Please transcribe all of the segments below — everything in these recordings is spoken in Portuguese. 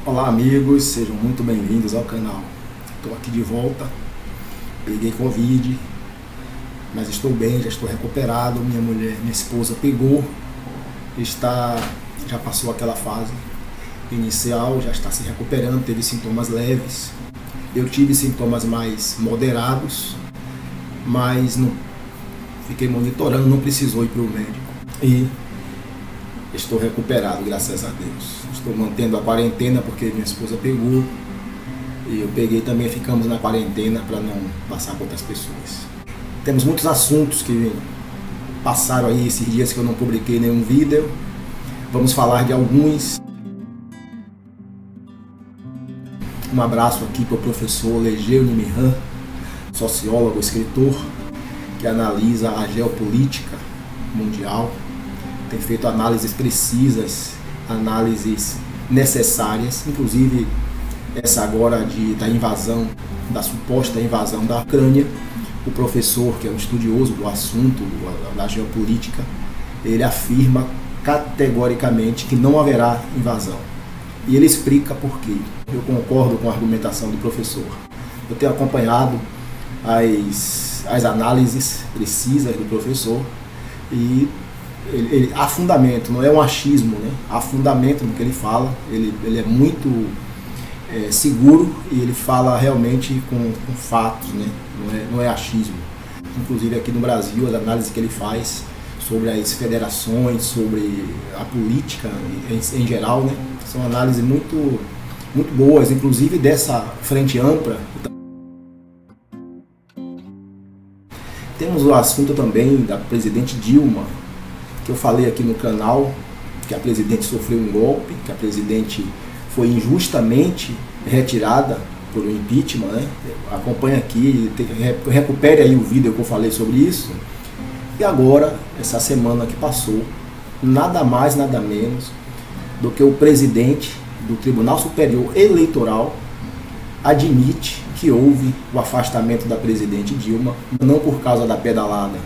Olá amigos, sejam muito bem-vindos ao canal. Estou aqui de volta, peguei Covid, mas estou bem, já estou recuperado. Minha esposa pegou, já passou aquela fase inicial, já está se recuperando, teve sintomas leves. Eu tive sintomas mais moderados, mas não fiquei monitorando, não precisou ir para o médico. E estou recuperado, graças a Deus. Estou mantendo a quarentena porque minha esposa pegou e eu peguei também, ficamos na quarentena para não passar para outras pessoas. Temos muitos assuntos que passaram aí esses dias que eu não publiquei nenhum vídeo. Vamos falar de alguns. Um abraço aqui para o professor Legeu Nimihan, sociólogo, escritor, que analisa a geopolítica mundial. Tem feito análises precisas, análises necessárias, inclusive essa agora da invasão, da suposta invasão da Ucrânia. O professor, que é um estudioso do assunto, da geopolítica, ele afirma categoricamente que não haverá invasão. E ele explica por quê. Eu concordo com a argumentação do professor. Eu tenho acompanhado as análises precisas do professor e há fundamento, não é um achismo, né? Há fundamento no que ele fala, ele é muito seguro e ele fala realmente com fatos, né? Não é achismo. Inclusive aqui no Brasil, as análises que ele faz sobre as federações, sobre a política em geral, né? São análises muito boas, inclusive dessa frente ampla. Temos o assunto também da presidente Dilma, que eu falei aqui no canal, que a presidente sofreu um golpe, que a presidente foi injustamente retirada por um impeachment, né? Acompanha aqui, recupere aí o vídeo que eu falei sobre isso. E agora, essa semana que passou, nada mais, nada menos do que o presidente do Tribunal Superior Eleitoral admite que houve o afastamento da presidente Dilma, não por causa da pedalada,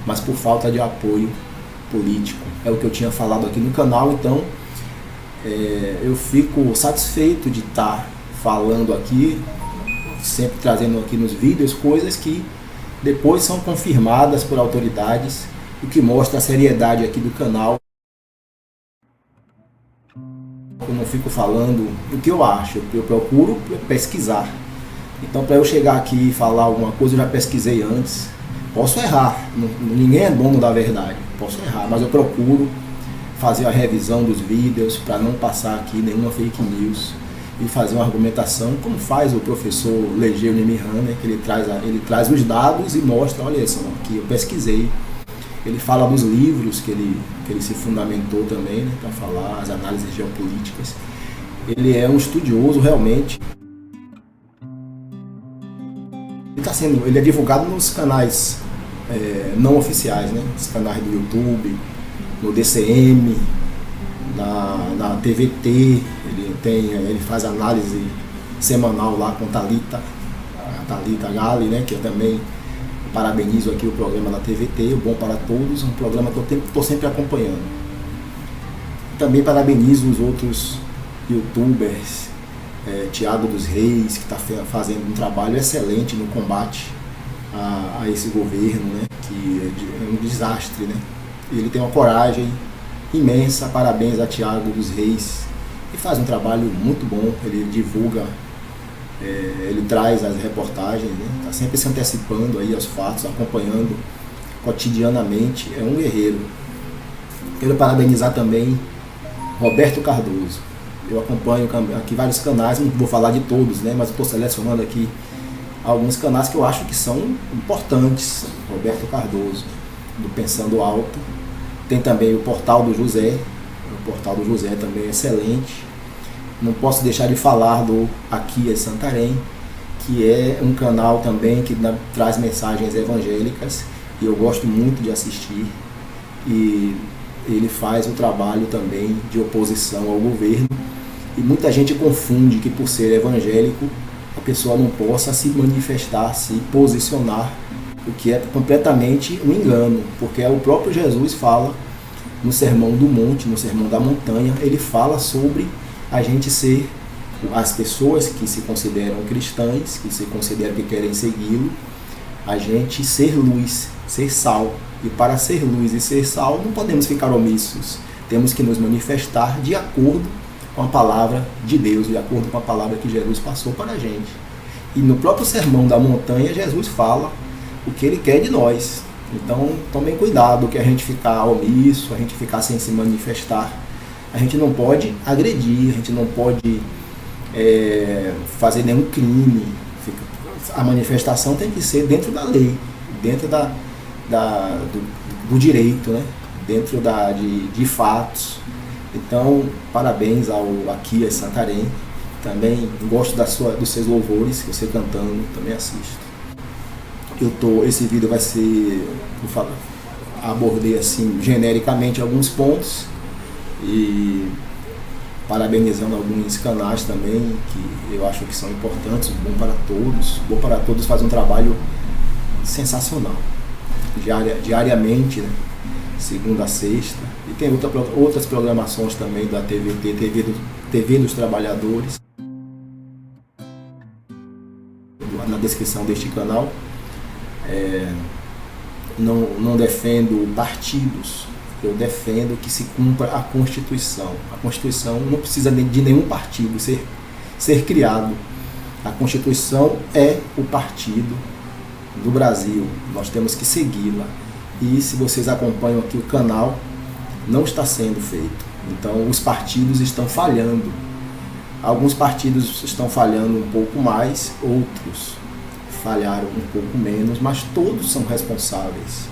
mas por falta de apoio político. É o que eu tinha falado aqui no canal, então eu fico satisfeito de estar falando aqui, sempre trazendo aqui nos vídeos coisas que depois são confirmadas por autoridades, o que mostra a seriedade aqui do canal. Eu não fico falando o que eu acho, eu procuro pesquisar. Então, para eu chegar aqui e falar alguma coisa, eu já pesquisei antes. Posso errar, ninguém é dono da verdade, posso errar, mas eu procuro fazer a revisão dos vídeos para não passar aqui nenhuma fake news e fazer uma argumentação, como faz o professor Legeu Nimihan, né, que ele traz os dados e mostra, olha só, aqui eu pesquisei. Ele fala dos livros que ele se fundamentou também, né, para falar as análises geopolíticas. Ele é um estudioso realmente. Ele é divulgado nos canais não oficiais, né? Os canais do YouTube, no DCM, na TVT, ele faz análise semanal lá com a Thalita Gali, né? Que eu também parabenizo aqui o programa da TVT, o Bom para Todos, um programa que eu estou sempre acompanhando. Também parabenizo os outros youtubers, Thiago dos Reis, que está fazendo um trabalho excelente no combate a esse governo, né, que é um desastre, né? Ele tem uma coragem imensa, parabéns a Thiago dos Reis, e faz um trabalho muito bom, ele divulga, ele traz as reportagens, né? Está sempre se antecipando aí aos fatos, acompanhando cotidianamente, é um guerreiro. Quero parabenizar também Roberto Cardoso. Eu acompanho aqui vários canais, não vou falar de todos, né, mas estou selecionando aqui alguns canais que eu acho que são importantes. Roberto Cardoso, do Pensando Alto. Tem também o Portal do José. O Portal do José também é excelente. Não posso deixar de falar do Aqui é Santarém, que é um canal também que traz mensagens evangélicas e eu gosto muito de assistir. E ele faz um trabalho também de oposição ao governo. E muita gente confunde que por ser evangélico a pessoa não possa se manifestar, se posicionar, o que é completamente um engano, porque o próprio Jesus fala no Sermão do Monte, no Sermão da Montanha, ele fala sobre a gente ser, as pessoas que se consideram cristãs, que se consideram que querem segui-lo, a gente ser luz, ser sal. E para ser luz e ser sal, não podemos ficar omissos. Temos que nos manifestar de acordo com a palavra de Deus, de acordo com a palavra que Jesus passou para a gente. E no próprio Sermão da Montanha, Jesus fala o que ele quer de nós. Então, tomem cuidado que a gente ficar omisso, a gente ficar sem se manifestar. A gente não pode agredir, a gente não pode fazer nenhum crime. A manifestação tem que ser dentro da lei, dentro do direito, né? Dentro de fatos. Então, parabéns aqui a Santarém. Também gosto dos seus louvores, você cantando, também assisto. Esse vídeo vai ser, abordei assim genericamente alguns pontos e parabenizando alguns canais também que eu acho que são importantes. Bom para Todos. Bom para Todos faz um trabalho sensacional, diariamente, né? Segunda a sexta, e tem outras programações também da TV dos Trabalhadores, na descrição deste canal. Não defendo partidos, eu defendo que se cumpra a Constituição. A Constituição não precisa de nenhum partido ser criado. A Constituição é o partido do Brasil, nós temos que segui-la. E se vocês acompanham aqui o canal, não está sendo feito. Então os partidos estão falhando. Alguns partidos estão falhando um pouco mais, outros falharam um pouco menos, mas todos são responsáveis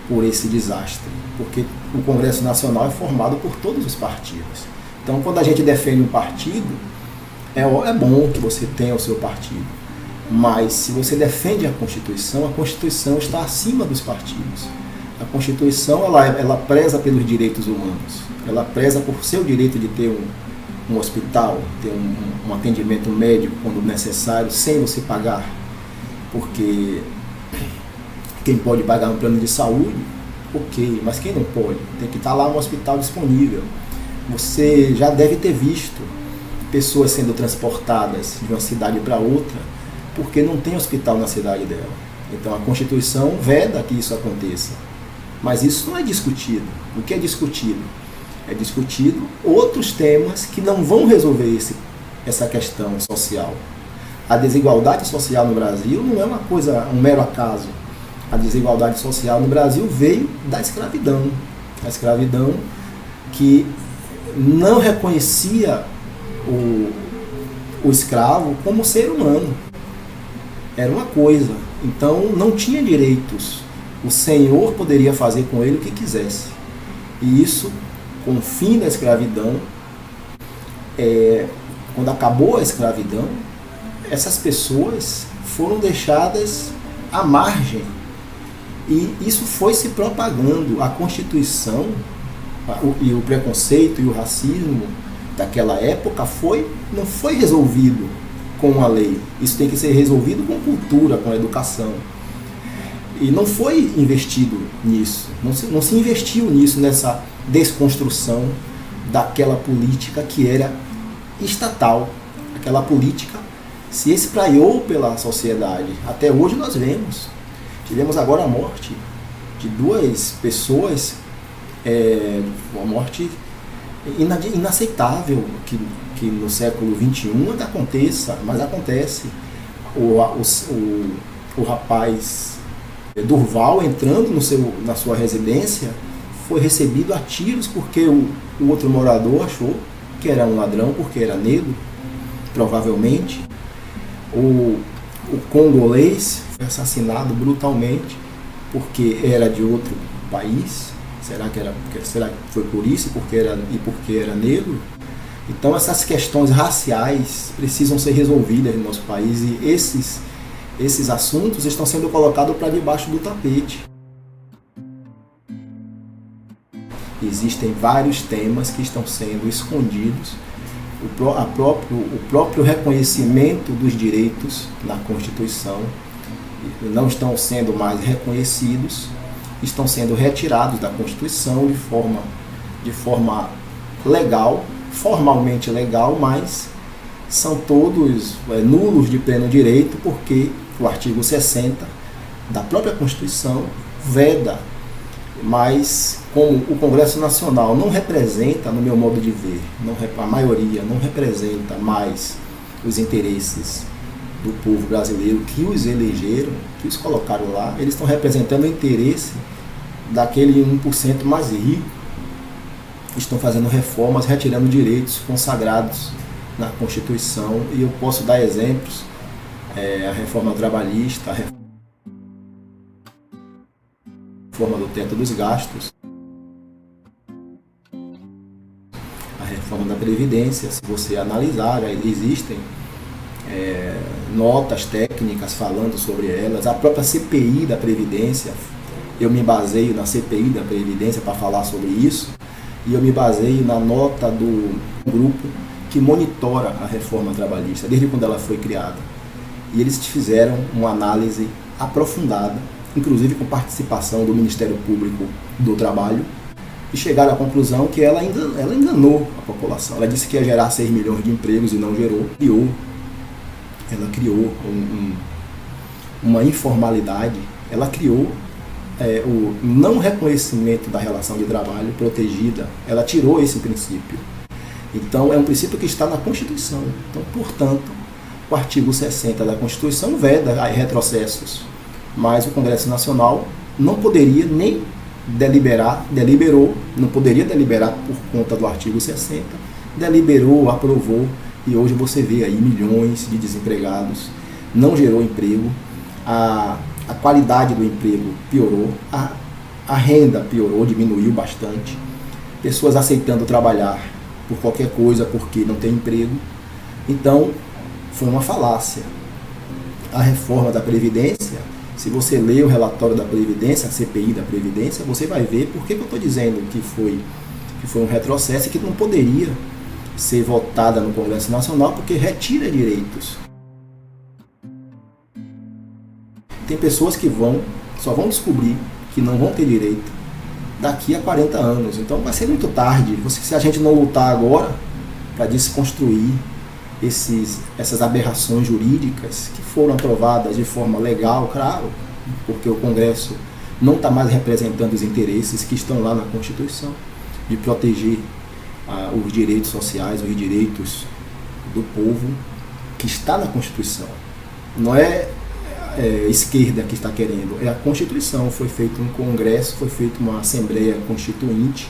por esse desastre, porque o Congresso Nacional é formado por todos os partidos. Então quando a gente defende um partido, é bom que você tenha o seu partido, mas se você defende a Constituição está acima dos partidos. A Constituição ela preza pelos direitos humanos, ela preza por seu direito de ter um hospital, ter um atendimento médico quando necessário, sem você pagar, porque quem pode pagar um plano de saúde, ok, mas quem não pode, tem que estar lá um hospital disponível. Você já deve ter visto pessoas sendo transportadas de uma cidade para outra porque não tem hospital na cidade dela. Então a Constituição veda que isso aconteça. Mas isso não é discutido. O que é discutido? É discutido outros temas que não vão resolver essa questão social. A desigualdade social no Brasil não é um mero acaso. A desigualdade social no Brasil veio da escravidão. A escravidão que não reconhecia o escravo como ser humano. Era uma coisa. Então não tinha direitos. O Senhor poderia fazer com ele o que quisesse. E isso, com o fim da escravidão, quando acabou a escravidão, essas pessoas foram deixadas à margem. E isso foi se propagando. A Constituição e o preconceito e o racismo daquela época não foi resolvido com a lei. Isso tem que ser resolvido com cultura, com educação. E não foi investido nisso, não se investiu nisso, nessa desconstrução daquela política que era estatal. Aquela política se espraiou pela sociedade. Até hoje nós vemos. Tivemos agora a morte de 2 pessoas, uma morte inaceitável, que no século XXI ainda aconteça, mas acontece. O rapaz Durval, entrando na sua residência, foi recebido a tiros porque o outro morador achou que era um ladrão, porque era negro, provavelmente. O congolês foi assassinado brutalmente porque era de outro país. Será que foi por isso porque era negro? Então essas questões raciais precisam ser resolvidas no nosso país, e esses assuntos estão sendo colocados para debaixo do tapete. Existem vários temas que estão sendo escondidos. O próprio reconhecimento dos direitos na Constituição não estão sendo mais reconhecidos, estão sendo retirados da Constituição de forma de forma legal, formalmente legal, mas são todos nulos de pleno direito, porque o artigo 60 da própria Constituição veda. Mas como o Congresso Nacional não representa, no meu modo de ver, a maioria não representa mais os interesses do povo brasileiro que os elegeram, que os colocaram lá, eles estão representando o interesse daquele 1% mais rico, que estão fazendo reformas, retirando direitos consagrados na Constituição. E eu posso dar exemplos, a reforma trabalhista, a reforma do teto dos gastos, a reforma da Previdência. Se você analisar, existem notas técnicas falando sobre elas, a própria CPI da Previdência. Eu me baseio na CPI da Previdência para falar sobre isso, e eu me baseio na nota do grupo que monitora a reforma trabalhista, desde quando ela foi criada. E eles fizeram uma análise aprofundada, inclusive com participação do Ministério Público do Trabalho, e chegaram à conclusão que ela enganou a população. Ela disse que ia gerar 6 milhões de empregos e não gerou. Ela criou uma informalidade, ela criou o não reconhecimento da relação de trabalho protegida, ela tirou esse princípio. Então, é um princípio que está na Constituição. Então, portanto, o artigo 60 da Constituição veda retrocessos, mas o Congresso Nacional não poderia nem deliberou, não poderia deliberar por conta do artigo 60, deliberou, aprovou, e hoje você vê aí milhões de desempregados, não gerou emprego, a qualidade do emprego piorou, a renda piorou, diminuiu bastante, pessoas aceitando trabalhar por qualquer coisa porque não tem emprego. Então, foi uma falácia. A reforma da Previdência, se você ler o relatório da Previdência, a CPI da Previdência, você vai ver por que eu estou dizendo que foi um retrocesso e que não poderia ser votada no Congresso Nacional, porque retira direitos. Tem pessoas que só vão descobrir que não vão ter direito daqui a 40 anos. Então vai ser muito tarde. Se a gente não lutar agora para desconstruir essas aberrações jurídicas que foram aprovadas de forma legal, claro, porque o Congresso não está mais representando os interesses que estão lá na Constituição, de proteger os direitos sociais, os direitos do povo, que está na Constituição. Não é esquerda que está querendo, é a Constituição. Foi feito um congresso, foi feita uma Assembleia Constituinte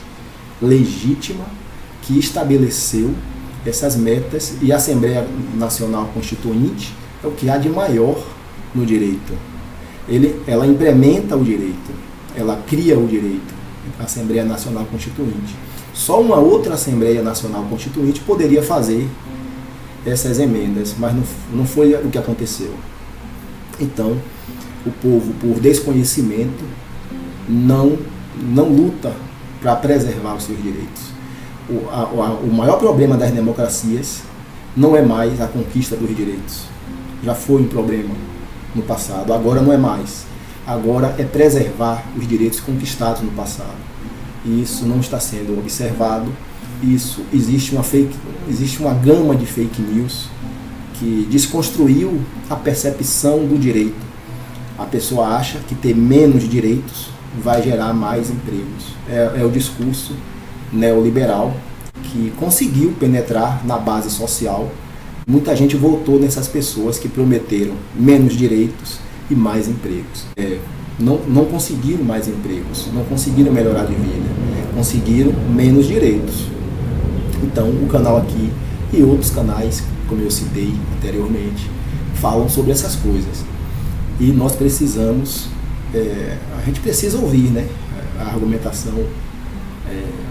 legítima que estabeleceu essas metas, e a Assembleia Nacional Constituinte é o que há de maior no direito. Ela implementa o direito, ela cria o direito, a Assembleia Nacional Constituinte. Só uma outra Assembleia Nacional Constituinte poderia fazer essas emendas, mas não foi o que aconteceu. Então, o povo, por desconhecimento, não luta para preservar os seus direitos. O maior problema das democracias não é mais a conquista dos direitos. Já foi um problema no passado, agora não é mais. Agora é preservar os direitos conquistados no passado. E isso não está sendo observado. Existe uma gama de fake news que desconstruiu a percepção do direito. A pessoa acha que ter menos direitos vai gerar mais empregos. É o discurso neoliberal que conseguiu penetrar na base social. Muita gente votou nessas pessoas que prometeram menos direitos e mais empregos. Não conseguiram mais empregos, não conseguiram melhorar de vida, conseguiram menos direitos. Então, o canal aqui e outros canais, como eu citei anteriormente, falam sobre essas coisas. E nós precisamos, a gente precisa ouvir, né, a argumentação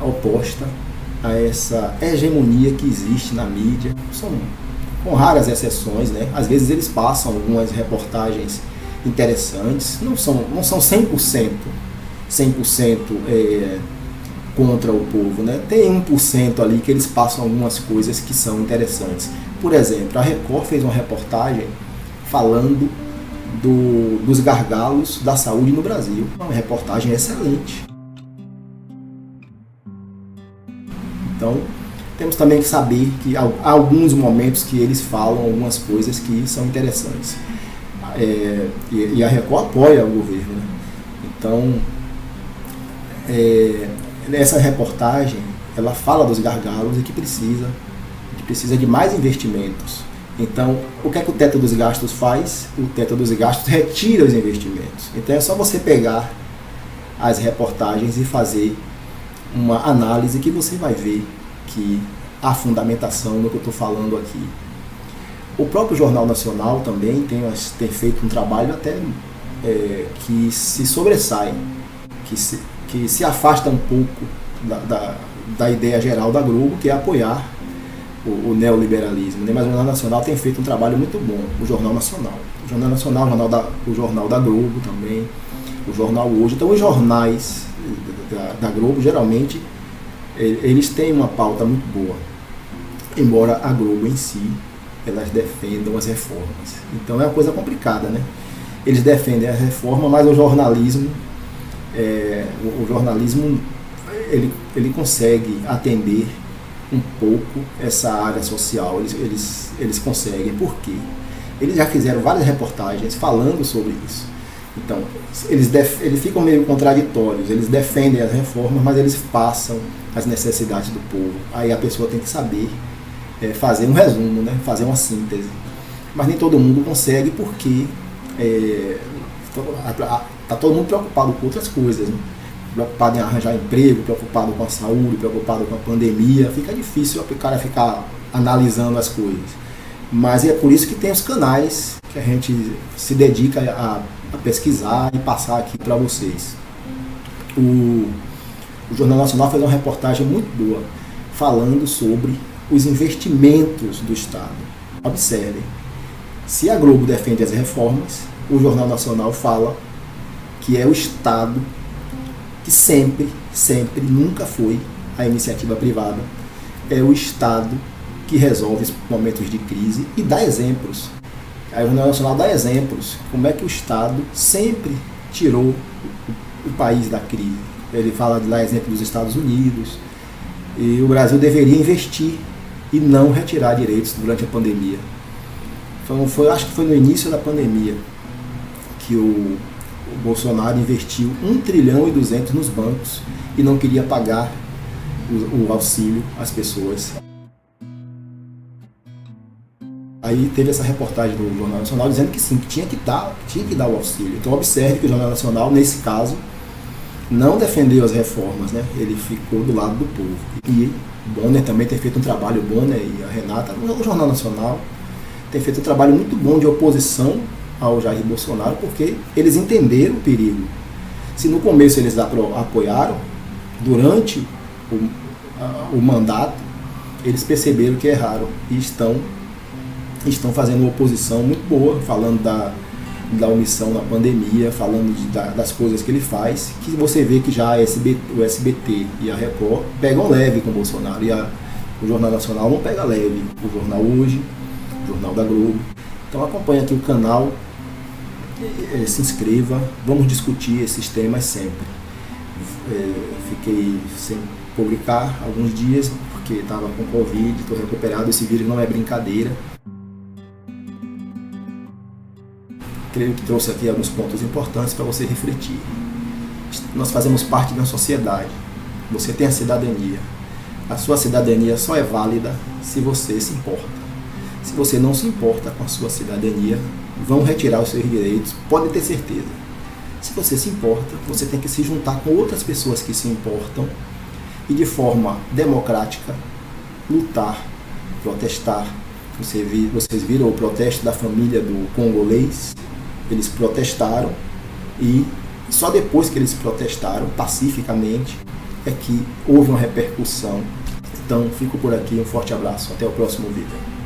oposta a essa hegemonia que existe na mídia. São com raras exceções, né? Às vezes eles passam algumas reportagens interessantes, não são 100% contra o povo, né? Tem 1% ali que eles passam algumas coisas que são interessantes. Por exemplo, a Record fez uma reportagem falando dos gargalos da saúde no Brasil. Uma reportagem excelente. Então, temos também que saber que há alguns momentos que eles falam algumas coisas que são interessantes. E a Record apoia o governo, né? Então, essa reportagem, ela fala dos gargalos e que precisa de mais investimentos. Então, o que é que o teto dos gastos faz? O teto dos gastos retira os investimentos. Então, é só você pegar as reportagens e fazer uma análise que você vai ver que há fundamentação no que eu estou falando aqui. O próprio Jornal Nacional também tem feito um trabalho até que se sobressai, que se afasta um pouco da ideia geral da Globo, que é apoiar o neoliberalismo. Mas o Jornal Nacional tem feito um trabalho muito bom, o Jornal Nacional. O Jornal Nacional, o Jornal da Globo também, o Jornal Hoje. Então, os jornais da Globo, geralmente, eles têm uma pauta muito boa, embora a Globo em si, elas defendam as reformas. Então, é uma coisa complicada, né? Eles defendem a reforma, mas o jornalismo, ele consegue atender um pouco essa área social. Eles conseguem. Por quê? Eles já fizeram várias reportagens falando sobre isso. Então, eles ficam meio contraditórios. Eles defendem as reformas, mas eles passam as necessidades do povo. Aí a pessoa tem que saber fazer um resumo, né? Fazer uma síntese. Mas nem todo mundo consegue, porque está todo mundo preocupado com outras coisas, né? Preocupado em arranjar emprego, preocupado com a saúde, preocupado com a pandemia. Fica difícil o cara ficar analisando as coisas. Mas é por isso que tem os canais que a gente se dedica a pesquisar e passar aqui para vocês. O Jornal Nacional fez uma reportagem muito boa falando sobre os investimentos do Estado. Observem, se a Globo defende as reformas, o Jornal Nacional fala que é o Estado que sempre, nunca foi a iniciativa privada. É o Estado que resolve os momentos de crise e dá exemplos. Aí o Jornal Nacional dá exemplos, como é que o Estado sempre tirou o país da crise. Ele fala de dar exemplo dos Estados Unidos, e o Brasil deveria investir e não retirar direitos durante a pandemia. Então, acho que foi no início da pandemia que o Bolsonaro investiu 1,2 trilhão nos bancos e não queria pagar o auxílio às pessoas. Aí teve essa reportagem do Jornal Nacional dizendo que sim, que tinha que dar o auxílio. Então observe que o Jornal Nacional, nesse caso, não defendeu as reformas, né? Ele ficou do lado do povo. E o Bonner também tem feito um trabalho, Bonner e a Renata, o Jornal Nacional tem feito um trabalho muito bom de oposição ao Jair Bolsonaro, porque eles entenderam o perigo. Se no começo eles apoiaram, durante o mandato, eles perceberam que erraram e estão fazendo uma oposição muito boa, falando da omissão na pandemia, falando das coisas que ele faz, que você vê que já o SBT e a Record pegam leve com o Bolsonaro, e o Jornal Nacional não pega leve. O Jornal Hoje, o Jornal da Globo. Então acompanhe aqui o canal, se inscreva, vamos discutir esses temas sempre. Fiquei sem publicar alguns dias, porque estava com Covid, estou recuperado, esse vírus não é brincadeira. Creio que trouxe aqui alguns pontos importantes para você refletir. Nós fazemos parte da sociedade. Você tem a cidadania. A sua cidadania só é válida se você se importa. Se você não se importa com a sua cidadania, vão retirar os seus direitos, pode ter certeza. Se você se importa, você tem que se juntar com outras pessoas que se importam e, de forma democrática, lutar, protestar. Vocês viram o protesto da família do congolês? Eles protestaram e só depois que eles protestaram pacificamente é que houve uma repercussão. Então, fico por aqui, um forte abraço, até o próximo vídeo.